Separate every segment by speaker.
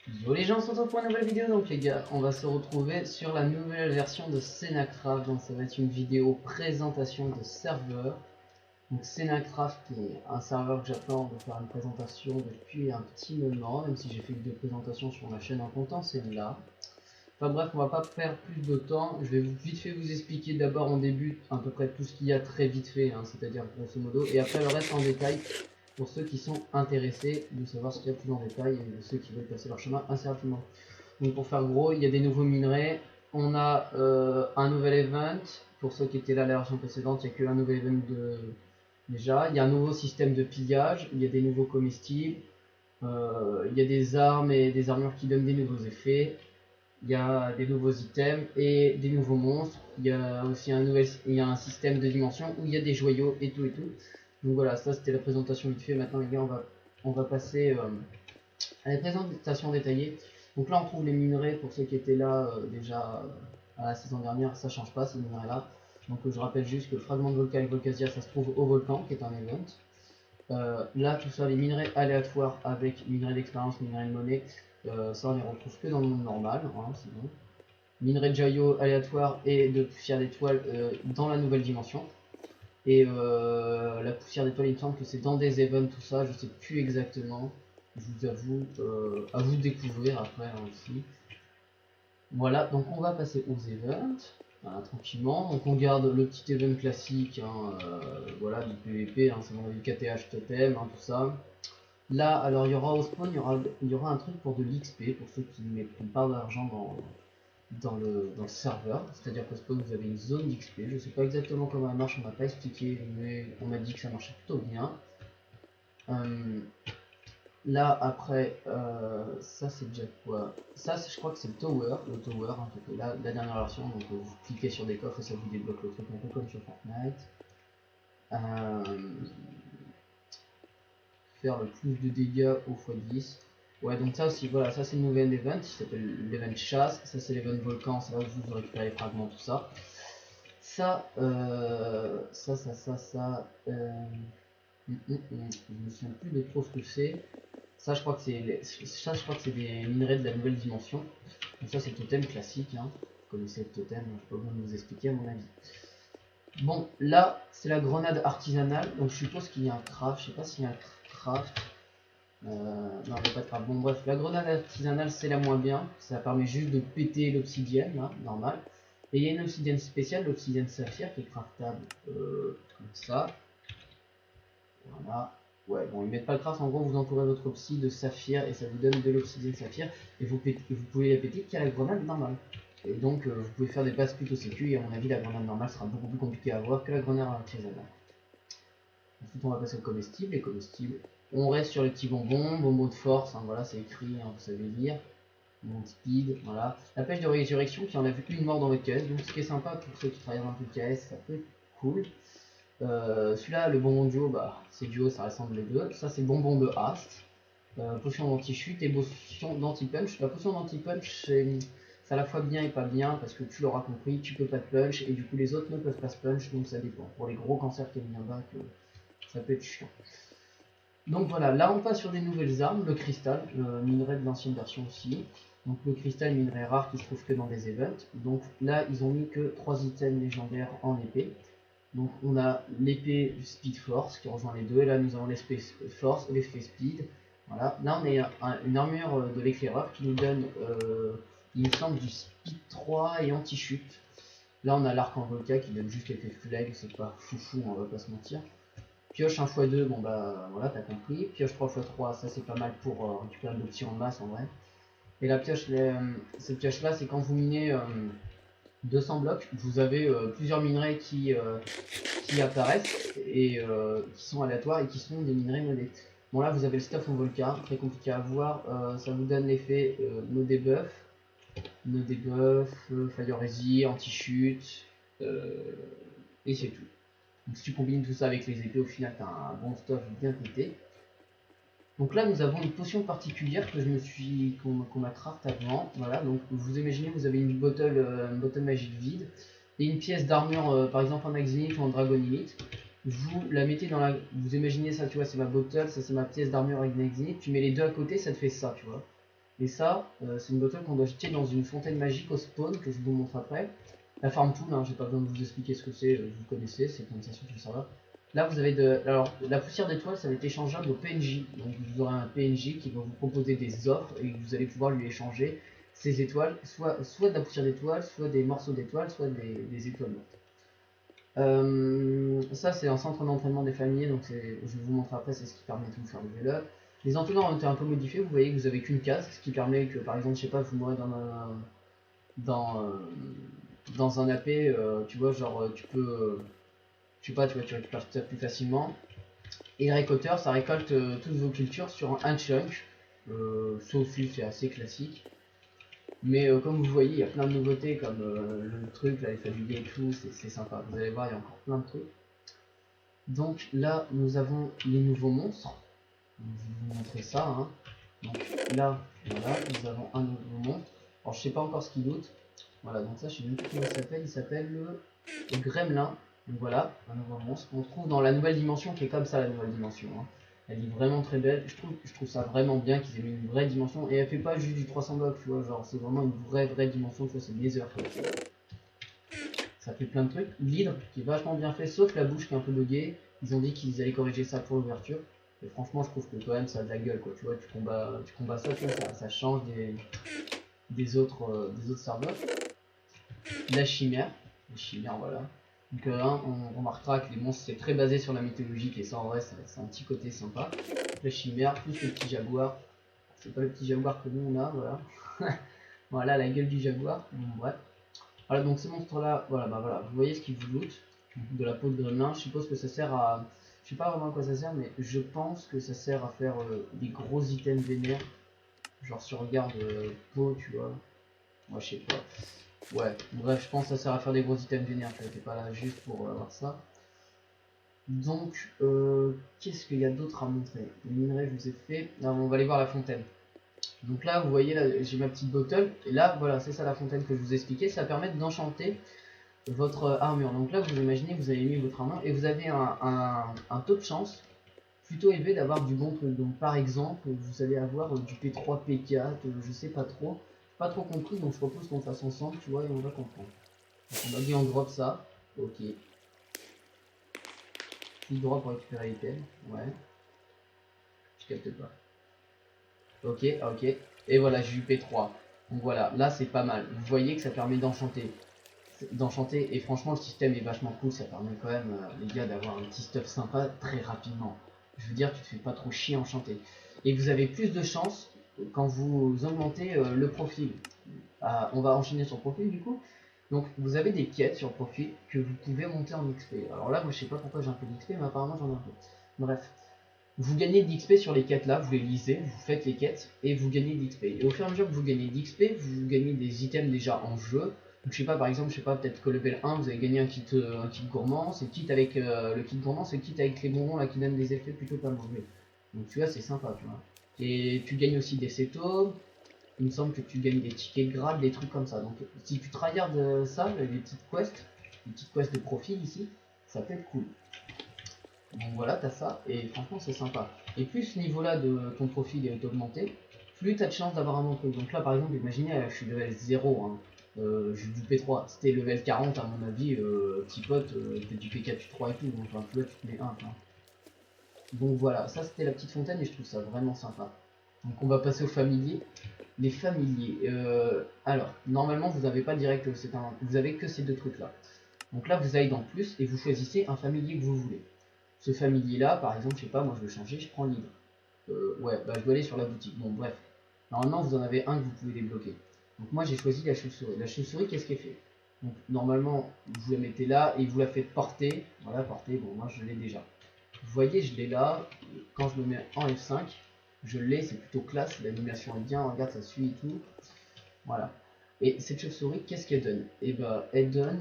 Speaker 1: Yo les gens, on se retrouve pour une nouvelle vidéo. Donc les gars, on va se retrouver sur la nouvelle version de Senacraft. Donc ça va être une vidéo présentation de serveur. Donc Senacraft qui est un serveur que j'attends de faire une présentation depuis un petit moment, même si j'ai fait deux présentations sur ma chaîne en comptant celle-là. Enfin bref, on va pas perdre plus de temps. Je vais vite fait vous expliquer d'abord en début à peu près tout ce qu'il y a très vite fait, hein, c'est-à-dire grosso modo, et après le reste en détail pour ceux qui sont intéressés de savoir ce qu'il y a plus en détail et de ceux qui veulent passer leur chemin assez rapidement. Donc pour faire gros, il y a des nouveaux minerais, on a un nouvel event, pour ceux qui étaient là à la version précédente, il n'y a qu'un nouvel event déjà, il y a un nouveau système de pillage, il y a des nouveaux comestibles, il y a des armes et des armures qui donnent des nouveaux effets, il y a des nouveaux items et des nouveaux monstres, il y a aussi un système de dimension où il y a des joyaux et tout et tout. Donc voilà, ça c'était la présentation vite fait. Maintenant les gars, on va passer à la présentation détaillée. Donc là on trouve les minerais pour ceux qui étaient là déjà à la saison dernière, ça change pas ces minerais là. Donc je rappelle juste que le fragment de volcan et Volcasia ça se trouve au volcan qui est un event. Là tout ça, les minerais aléatoires avec minerais d'expérience, minerais de monnaie, ça on les retrouve que dans le monde normal, hein, c'est bon. Minerais de joyaux aléatoires et de poussière d'étoiles dans la nouvelle dimension. Et la poussière d'étoile, il me semble que c'est dans des events, tout ça, je sais plus exactement. Je vous avoue, à vous de découvrir après hein, aussi. Voilà, donc on va passer aux events, voilà, tranquillement. Donc on garde le petit event classique, hein, voilà, du PVP, hein, c'est mon avis KTH totem, hein, tout ça. Là, alors il y aura au spawn, il y aura un truc pour de l'XP, pour ceux qui ne mettront pas d'argent dans le serveur, c'est-à-dire qu'au spawn vous avez une zone d'XP, je sais pas exactement comment elle marche, on m'a pas expliqué, mais on m'a dit que ça marchait plutôt bien. Là après, ça c'est déjà quoi? Ça je crois que c'est le tower, hein, la dernière version, donc vous cliquez sur des coffres et ça vous débloque le truc un peu comme sur Fortnite. Faire le plus de dégâts au x10. Ouais, donc ça aussi, voilà, ça c'est le nouvel event, qui s'appelle l'event chasse, ça c'est l'event volcan, c'est là où vous récupérez les fragments, tout ça. Ça, je me souviens plus de trop ce que c'est. Ça, je crois que c'est des minerais de la nouvelle dimension. Donc ça, c'est le totem classique. Hein. Vous connaissez le totem, je n'ai pas besoin de vous expliquer à mon avis. Bon, là, c'est la grenade artisanale. Donc je suppose qu'il y a un craft. Je sais pas s'il y a un craft. Non, il n'y a pas de craft. Bon, bref, la grenade artisanale, c'est la moins bien. Ça permet juste de péter l'obsidienne, là, normal. Et il y a une obsidienne spéciale, l'obsidienne saphir, qui est craftable comme ça. Voilà. Ouais, bon, ils mettent pas le craft, en gros, vous entourez votre obsi de saphir et ça vous donne de l'obsidienne saphir. Et vous pouvez la péter qu'à la grenade normale. Et donc, vous pouvez faire des passes plutôt sécu. Et à mon avis, la grenade normale sera beaucoup plus compliquée à avoir que la grenade artisanale. Ensuite, on va passer au comestible. Les comestibles, on reste sur les petits bonbons. Bonbons de force, hein, voilà, c'est écrit, hein, vous savez lire. Bonbons de speed, voilà. La pêche de résurrection qui enlève une mort dans votre caisse. Donc, ce qui est sympa pour ceux qui travaillent dans le KS, ça peut être cool. Celui-là, le bonbon duo, bah, c'est duo, ça ressemble les deux. Ça, c'est bonbon de haste. Potion d'anti-chute et potion d'anti-punch. La potion d'anti-punch, c'est à la fois bien et pas bien, parce que tu l'auras compris, tu peux pas te punch, et du coup les autres ne peuvent pas se punch, donc ça dépend. Pour les gros cancers qui viennent bas, que ça peut être chiant. Donc voilà, là on passe sur des nouvelles armes, le cristal, le minerai de l'ancienne version aussi. Donc le cristal, minerai rare qui se trouve que dans des events. Donc là, ils ont mis que 3 items légendaires en épée. Donc on a l'épée Speed Force qui rejoint les deux, et là nous avons l'épée Force et l'épée Speed. Voilà. Là on a une armure de l'éclaireur qui nous donne, il me semble, du Speed 3 et anti-chute. Là on a l'arc en volca qui donne juste l'effet flag, c'est pas foufou, on va pas se mentir. Pioche 1x2, bon bah voilà, t'as compris. Pioche 3x3, ça c'est pas mal pour récupérer de l'option en masse en vrai. Et la pioche, cette pioche là, c'est quand vous minez 200 blocs, vous avez plusieurs minerais qui apparaissent et qui sont aléatoires et qui sont des minerais modés. Bon là vous avez le stuff en volca, très compliqué à voir, ça vous donne l'effet no debuff, fire resist, anti-chute, et c'est tout. Donc si tu combines tout ça avec les épées, au final tu as un bon stuff bien pété. Donc là nous avons une potion particulière que qu'on m'a craft avant. Voilà, donc vous imaginez, vous avez une bottle magique vide et une pièce d'armure, par exemple en Axinite ou en Dragonite. Vous la mettez dans la. Vous imaginez ça, tu vois, c'est ma bottle, ça c'est ma pièce d'armure avec une Axinite. Tu mets les deux à côté, ça te fait ça, tu vois. Et ça, c'est une bottle qu'on doit jeter dans une fontaine magique au spawn, que je vous montre après. La farm tool, hein, j'ai pas besoin de vous expliquer ce que c'est, vous connaissez, c'est comme ça sur le serveur. Là, vous avez alors, la poussière d'étoile, ça va être échangeable au PNJ. Donc, vous aurez un PNJ qui va vous proposer des offres et vous allez pouvoir lui échanger ces étoiles, soit de la poussière d'étoile, soit des morceaux d'étoiles, soit des étoiles mortes. Ça, c'est un centre d'entraînement des familles, donc je vous montre après, c'est ce qui permet de vous faire level up. Les entonnoirs ont été un peu modifiés, vous voyez que vous avez qu'une case, ce qui permet que, par exemple, je sais pas, vous mourrez dans un AP, tu vois, genre, tu peux, je sais pas, tu récupères ça plus facilement. Et le récolteur, ça récolte toutes vos cultures sur un chunk. Ça aussi, c'est assez classique. Mais comme vous voyez, il y a plein de nouveautés comme le truc, là, les familiers et tout, c'est sympa. Vous allez voir, il y a encore plein de trucs. Donc là, nous avons les nouveaux monstres. Je vais vous montrer ça. Hein. Donc là, voilà, nous avons un nouveau monstre. Alors je sais pas encore ce qu'il loot. Voilà, donc ça, je sais même plus comment il s'appelle le Gremlin. Donc voilà, un nouveau monstre qu'on trouve dans la nouvelle dimension qui est comme ça, la nouvelle dimension. Hein. Elle est vraiment très belle. Je trouve ça vraiment bien qu'ils aient mis une vraie dimension. Et elle fait pas juste du 300 blocs, tu vois. Genre, c'est vraiment une vraie dimension. Tu vois, c'est Nether. Ça fait plein de trucs. L'hydre qui est vachement bien fait, sauf la bouche qui est un peu buggée. Ils ont dit qu'ils allaient corriger ça pour l'ouverture. Et franchement, je trouve que quand même ça a de la gueule, quoi. Tu vois, tu combats ça, tu vois, ça change des autres serveurs. La chimère, voilà. Donc on remarquera que les monstres c'est très basé sur la mythologique et ça en vrai c'est un petit côté sympa. La chimère plus le petit jaguar. C'est pas le petit jaguar que nous on a, voilà. Voilà la gueule du jaguar. Bon, bref. Voilà donc ces monstres là, voilà, bah voilà, vous voyez ce qu'ils vous lootent. De la peau de gremlin, je suppose que ça sert à. Je sais pas vraiment à quoi ça sert, mais je pense que ça sert à faire des gros items vénères. Genre si on regarde peau, tu vois. Moi je sais pas. Ouais, bref, je pense que ça sert à faire des gros items vénères, tu vois, t'es pas là juste pour avoir ça. Donc, qu'est-ce qu'il y a d'autre à montrer? Les minerais, je vous ai fait. Là, on va aller voir la fontaine. Donc là, vous voyez, là, j'ai ma petite bottle. Et là, voilà, c'est ça la fontaine que je vous ai expliqué. Ça permet d'enchanter votre armure. Donc là, vous imaginez, vous avez mis votre armure et vous avez un taux de chance plutôt élevé d'avoir du bon truc. Donc par exemple, vous allez avoir du P3, P4, je sais pas trop. Pas trop compris, donc je propose qu'on fasse ensemble, tu vois, et on va comprendre. Donc on a dit on drop ça, ok. Clic droit pour récupérer l'item, ouais. Je capte pas. Ok, ok. Et voilà, j'ai eu P3. Donc voilà, là c'est pas mal. Vous voyez que ça permet d'enchanter. Et franchement le système est vachement cool, ça permet quand même les gars d'avoir un petit stuff sympa très rapidement. Je veux dire, tu te fais pas trop chier enchanté. Et vous avez plus de chance quand vous augmentez le profil. On va enchaîner sur le profil du coup. Donc vous avez des quêtes sur le profil que vous pouvez monter en XP. Alors là, moi je sais pas pourquoi j'ai un peu d'XP, mais apparemment j'en ai un peu. Bref, vous gagnez de l'XP sur les quêtes là, vous les lisez, vous faites les quêtes et vous gagnez de l'XP. Et au fur et à mesure que vous gagnez de l'XP, vous gagnez des items déjà en jeu. Donc je sais pas, par exemple, je sais pas, peut-être que level 1, vous avez gagné un kit gourmand, c'est kit avec le kit gourmand, c'est kit avec les bonbons là qui donnent des effets plutôt pas mauvais. Donc tu vois, c'est sympa, tu vois. Et tu gagnes aussi des cétos, il me semble que tu gagnes des tickets de grade, des trucs comme ça. Donc si tu tryhardes ça, les petites quests de profil ici, ça peut être cool. Donc voilà, t'as ça, et franchement c'est sympa. Et plus ce niveau-là de ton profil est augmenté, plus t'as de chance d'avoir un bon truc. Donc là par exemple, imaginez, je suis level 0, hein. J'ai du P3, c'était level 40 à mon avis, petit pote, t'es du P4, P3 et tout, donc enfin, tu vois, tu te mets 1. Hein. Donc voilà, ça c'était la petite fontaine et je trouve ça vraiment sympa. Donc on va passer aux familiers. Les familiers, alors, normalement vous n'avez pas direct, vous avez que ces deux trucs là. Donc là vous allez dans plus et vous choisissez un familier que vous voulez. Ce familier là, par exemple, je sais pas, moi je veux changer, je prends l'hydre. Ouais, bah je dois aller sur la boutique. Bon, bref. Normalement, vous en avez un que vous pouvez débloquer. Donc moi j'ai choisi la chauve-souris. La chauve-souris, qu'est-ce qu'elle fait? Donc normalement, vous la mettez là et vous la faites porter. Voilà, porter, bon, moi je l'ai déjà. Vous voyez, je l'ai là. Quand je le mets en F5, je l'ai, c'est plutôt classe. L'animation est bien, regarde, ça suit et tout. Voilà. Et cette chauve-souris, qu'est-ce qu'elle donne? Et bah, elle donne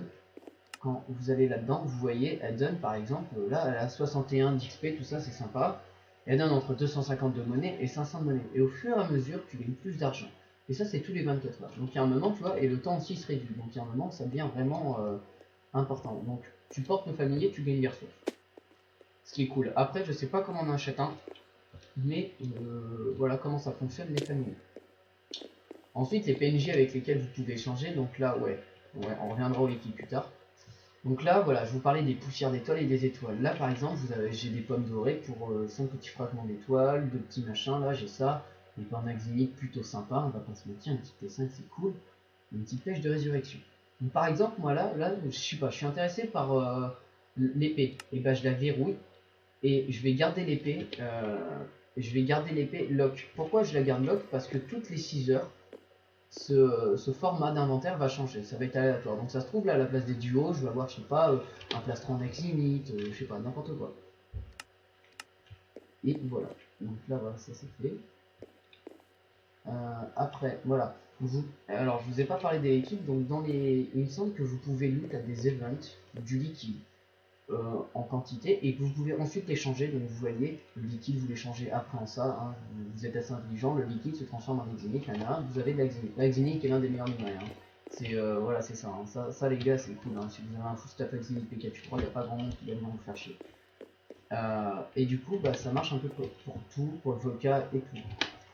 Speaker 1: quand vous allez là-dedans, vous voyez, elle donne par exemple, là elle a 61 d'XP, tout ça c'est sympa. Elle donne entre 250 de monnaie et 500 de monnaie. Et au fur et à mesure, tu gagnes plus d'argent. Et ça c'est tous les 24 heures. Donc il y a un moment, tu vois, et le temps aussi se réduit. Donc il y a un moment, ça devient vraiment important. Donc tu portes le familier, tu gagnes des ressources. Ce qui est cool. Après, je sais pas comment on en achète un, mais voilà comment ça fonctionne les familles. Ensuite, les PNJ avec lesquels vous pouvez échanger, donc là, ouais, on reviendra au wiki plus tard. Donc là, voilà, je vous parlais des poussières d'étoiles et des étoiles. Là, par exemple, j'ai des pommes dorées pour 5 petits fragments d'étoiles, 2 petits machins, là, j'ai ça. Des pommes axiniques plutôt sympa, on va pas se mentir, une petite T5, c'est cool. Une petite pêche de résurrection. Donc, par exemple, moi là, je sais pas, je suis intéressé par l'épée. Et bah, je la verrouille et je vais garder l'épée. Lock. Pourquoi je la garde lock? Parce que toutes les 6 heures, ce format d'inventaire va changer, ça va être aléatoire. Donc ça se trouve là à la place des duos, je vais avoir, je sais pas, un plastron ex limit, je sais pas, n'importe quoi. Et voilà. Donc là voilà, ça c'est fait. Après, voilà. Alors je vous ai pas parlé des équipes, donc il me semble que vous pouvez loot à des events du liquide. En quantité et que vous pouvez ensuite l'échanger. Donc vous voyez, le liquide vous l'échangez après en ça, hein. Vous êtes assez intelligent, le liquide se transforme en exinique, vous avez de l'exinique. L'exinique est l'un des meilleurs minerais, hein. C'est voilà, c'est ça, hein. Ça les gars c'est cool, hein. Si vous avez un full staff exinique PK3, il n'y a pas grand monde qui va venir vous faire chier. Et du coup bah, ça marche un peu pour tout, pour le Volca et tout.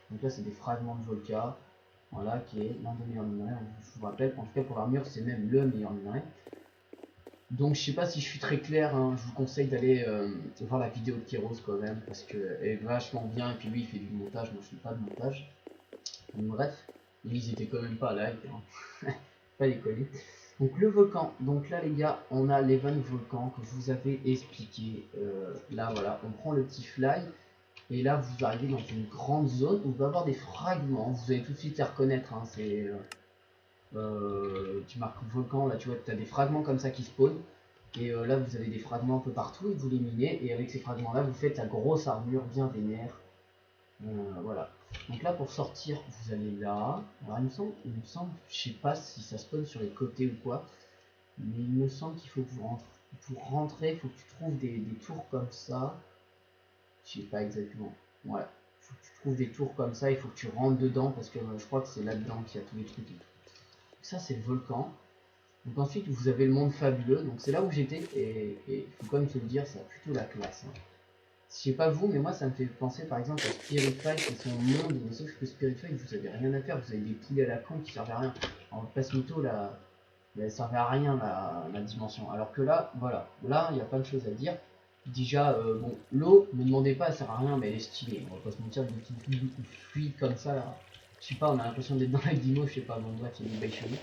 Speaker 1: Donc là c'est des fragments de Volca, voilà, qui est l'un des meilleurs minerais, je vous rappelle, en tout cas pour l'armure c'est même le meilleur minerai. Donc je sais pas si je suis très clair, hein. Je vous conseille d'aller voir la vidéo de Kéros quand même, parce qu'elle est vachement bien, et puis lui il fait du montage, moi je fais pas de montage. Donc, bref, ils étaient quand même pas là, hein. Pas les coller. Donc le volcan, donc là les gars, on a l'event volcan que je vous avais expliqué. Là voilà, on prend le petit fly, et là vous arrivez dans une grande zone où il va y avoir des fragments, vous allez tout de suite les reconnaître, hein. C'est... tu marques volcan, là tu vois, tu as des fragments comme ça qui spawnent. Et là vous avez des fragments un peu partout et vous les minez. Et avec ces fragments là vous faites la grosse armure bien vénère. Voilà. Donc là pour sortir vous allez là. Alors il me semble, je sais pas si ça spawn sur les côtés ou quoi. Mais il me semble qu'il faut que vous rentrez. Pour rentrer, il faut que tu trouves des tours comme ça. Je sais pas exactement. Ouais. Il faut que tu trouves des tours comme ça, il faut que tu rentres dedans parce que je crois que c'est là-dedans qu'il y a tous les trucs et tout. Ça c'est le volcan. Donc ensuite vous avez le monde fabuleux, donc c'est là où j'étais et il faut quand même se le dire, ça a plutôt la classe, hein. Je sais pas vous, mais moi ça me fait penser par exemple à Spirify, c'est son monde, mais sauf que Spirify vous avez rien à faire, vous avez des poulets à la con qui servent à rien. En passe mytho là, elle servait à rien la dimension, alors que là, voilà, là il y a plein de choses à dire. Déjà, bon, l'eau, ne me demandez pas, elle sert à rien, mais elle est stylée, on va pas se mentir, des petites fluides comme ça là. Je sais pas, on a l'impression d'être dans la Dimo, je sais pas, bon bref, il y a des bails chelous.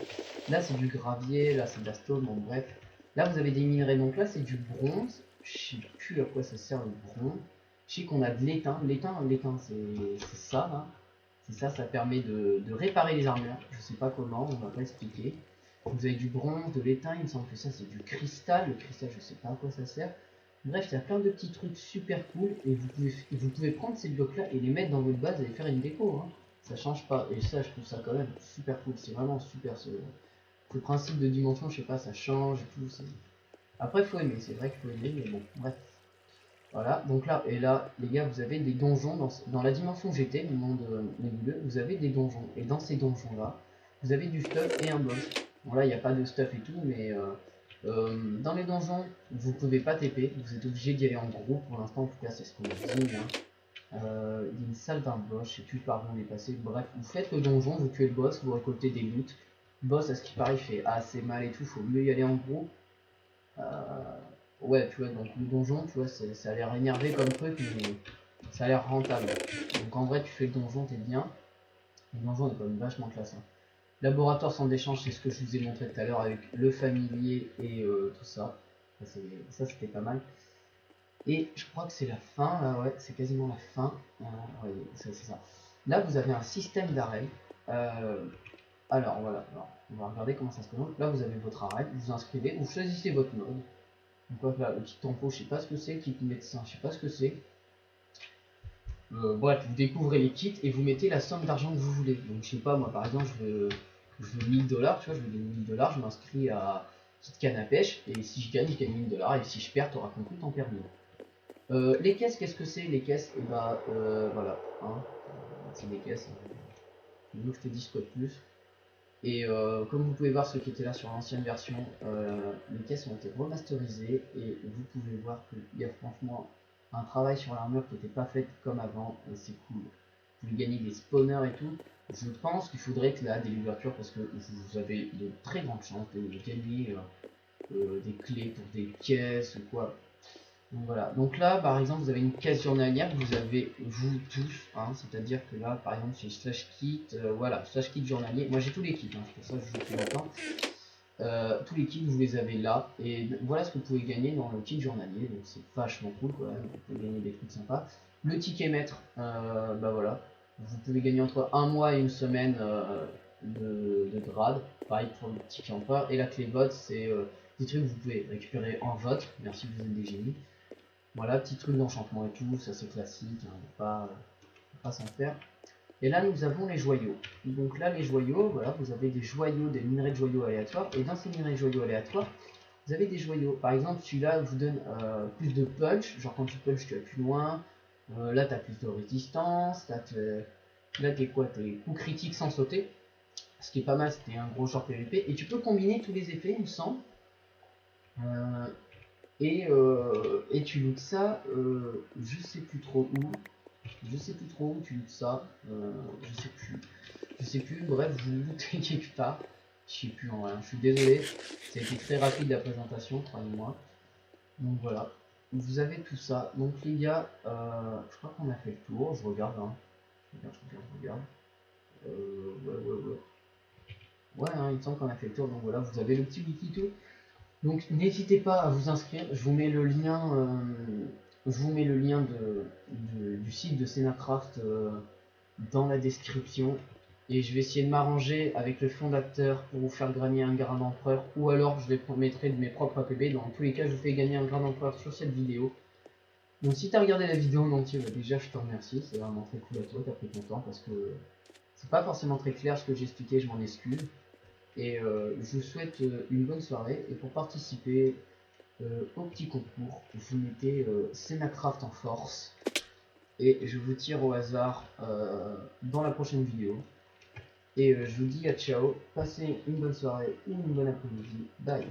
Speaker 1: Là c'est du gravier, là c'est de la stone, bon bref. Là vous avez des minerais, donc là c'est du bronze. Je sais plus à quoi ça sert le bronze. Je sais qu'on a de l'étain, l'étain c'est ça là. C'est ça, ça permet de réparer les armures. Je sais pas comment, on va pas expliquer. Vous avez du bronze, de l'étain, il me semble que ça c'est du cristal. Le cristal je sais pas à quoi ça sert. Bref, il y a plein de petits trucs super cool et vous pouvez prendre ces blocs là et les mettre dans votre base et faire une déco, hein. Ça change pas, et ça je trouve ça quand même super cool, c'est vraiment super ce principe de dimension, je sais pas, ça change et tout. Après faut aimer, c'est vrai qu'il faut aimer, mais bon, bref. Voilà, donc là, et là, les gars, vous avez des donjons, dans la dimension GT, le monde nébuleux, vous avez des donjons, et dans ces donjons là, vous avez du stuff et un boss. Bon là, il n'y a pas de stuff et tout, mais dans les donjons, vous pouvez pas TP, vous êtes obligé d'y aller en groupe, pour l'instant en tout cas c'est ce qu'on dit, hein. Il y a une salle d'un boss, je sais plus par où on est passé. Bref, vous faites le donjon, vous tuez le boss, vous récoltez des loots. Le boss, à ce qui paraît, fait assez mal et tout, faut mieux y aller en groupe. Ouais, tu vois, donc le donjon, tu vois, ça a l'air énervé comme truc, mais ça a l'air rentable. Donc en vrai, tu fais le donjon, t'es bien. Le donjon est quand même vachement classe, hein. Laboratoire sans d'échange, c'est ce que je vous ai montré tout à l'heure avec le familier et tout ça. Ça, c'était pas mal. Et je crois que c'est la fin, là, ouais, c'est quasiment la fin. Ouais, c'est ça. Là, vous avez un système d'arène. Alors, voilà, alors, on va regarder comment ça se présente. Là, vous avez votre arène, vous vous inscrivez, vous choisissez votre mode. Donc là, le petit tampon, je sais pas ce que c'est, kit médecin, je sais pas ce que c'est. Bref, vous découvrez les kits et vous mettez la somme d'argent que vous voulez. Donc, je sais pas, moi, par exemple, je veux 1000 $, tu vois, je veux des 1000 $, je m'inscris à kit canne à pêche, et si je gagne 1000 $, et si je perds, t'auras compris, t'en perds 1000. Les caisses, qu'est-ce que c'est les caisses? Et bah voilà, hein, c'est des caisses. Donc je te dis quoi de plus. Et comme vous pouvez voir ceux qui étaient là sur l'ancienne version, les caisses ont été remasterisées et vous pouvez voir qu'il y a franchement un travail sur l'armure qui n'était pas fait comme avant et c'est cool. Vous pouvez gagner des spawners et tout. Je pense qu'il faudrait que là, dès l'ouverture, parce que vous avez de très grandes chances de gagner des clés pour des pièces ou quoi. Donc voilà. Donc là, par exemple, vous avez une caisse journalière que vous avez vous tous, hein, c'est-à-dire que là, par exemple, chez Slash Kit, voilà, Slash Kit journalier. Moi, j'ai tous les kits, hein, c'est pour ça que je joue depuis longtemps. Tous les kits, vous les avez là, et voilà ce que vous pouvez gagner dans le kit journalier. Donc c'est vachement cool, quoi. Vous pouvez gagner des trucs sympas. Le ticket maître, bah voilà, vous pouvez gagner entre un mois et une semaine de grade. Pareil pour le ticket empereur. Et la clé vote, c'est des trucs que vous pouvez récupérer en vote. Merci, vous êtes des génies. Voilà, petit truc d'enchantement et tout, ça c'est classique, hein, on va pas s'en faire. Et là nous avons les joyaux. Donc là les joyaux, voilà, vous avez des joyaux, des minerais de joyaux aléatoires. Et dans ces minerais de joyaux aléatoires, vous avez des joyaux. Par exemple, celui-là vous donne plus de punch, genre quand tu punch tu vas plus loin. Là tu as plus de résistance, là t'es quoi? T'es coup critique sans sauter. Ce qui est pas mal, c'était un gros genre PVP. Et tu peux combiner tous les effets, il me semble. Et tu lootes ça, je sais plus trop où. Je sais plus trop où tu lootes ça. Je sais plus. Je sais plus. Bref, vous lootez quelque part. Je sais plus en vrai. Je suis désolé. Ça a été très rapide la présentation, croyez-moi. Donc voilà. Vous avez tout ça. Donc les gars, je crois qu'on a fait le tour. Je regarde. Hein. Je regarde. Ouais. Ouais, hein, il me semble qu'on a fait le tour. Donc voilà, vous avez le petit wiki tout. Donc n'hésitez pas à vous inscrire, je vous mets le lien, du site de Senacraft dans la description. Et je vais essayer de m'arranger avec le fondateur pour vous faire gagner un grade d'empereur. Ou alors je les mettrai de mes propres APB. Dans tous les cas, je vous fais gagner un grade d'empereur sur cette vidéo. Donc si tu as regardé la vidéo en entier, bah déjà je te remercie. C'est vraiment très cool à toi, t'as pris ton temps parce que c'est pas forcément très clair ce que j'ai expliqué, je m'en excuse. Et je vous souhaite une bonne soirée. Et pour participer au petit concours, vous mettez Senacraft en force. Et je vous tire au hasard dans la prochaine vidéo. Et je vous dis à ciao. Passez une bonne soirée ou une bonne après-midi. Bye.